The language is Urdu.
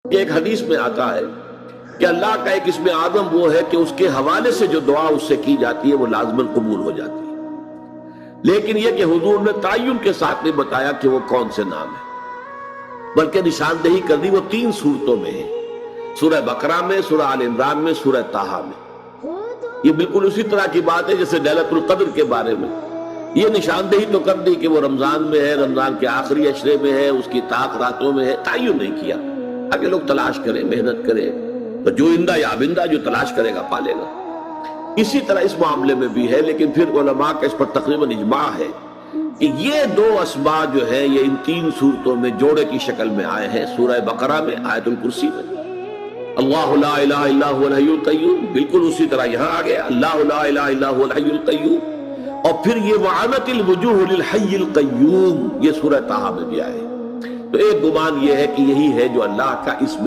ایک حدیث میں آتا ہے کہ اللہ کا ایک اسم اعظم وہ ہے کہ اس کے حوالے سے جو دعا اس سے کی جاتی ہے وہ لازماً قبول ہو جاتی ہے، لیکن یہ کہ حضور نے تعین کے ساتھ نہیں بتایا کہ وہ کون سے نام ہے، بلکہ نشاندہی کر دی وہ 3 صورتوں میں ہے، سورہ بقرہ میں، سورہ آل عمران میں، سورہ طٰہٰ میں۔ یہ بالکل اسی طرح کی بات ہے جیسے لیلۃ القدر کے بارے میں یہ نشاندہی تو کر دی کہ وہ رمضان میں ہے، رمضان کے آخری عشرے میں ہے، اس کی طاق راتوں میں ہے، تعین نہیں کیا۔ آگے لوگ تلاش کریں، محنت کریں، تو جو اندہ یا بندہ جو تلاش کرے گا پالے گا۔ اسی طرح اس معاملے میں بھی ہے، لیکن پھر علماء کا اس پر تقریباً اجماع ہے کہ یہ 2 اسماء جو ہے یہ ان 3 صورتوں میں جوڑے کی شکل میں آئے ہیں، سورہ بقرہ میں، آیت الکرسی میں۔ اللہ لا الہ الا هو الحی القیوم بالکل اسی طرح یہاں آ گیا، اللہ لا الہ الا هو الحی القیوم، اور پھر یہ وعنت الوجوہ للحی القیوم یہ سورہ طٰہٰ میں بھی آئے۔ تو ایک گمان یہ ہے کہ یہی ہے جو اللہ کا اسم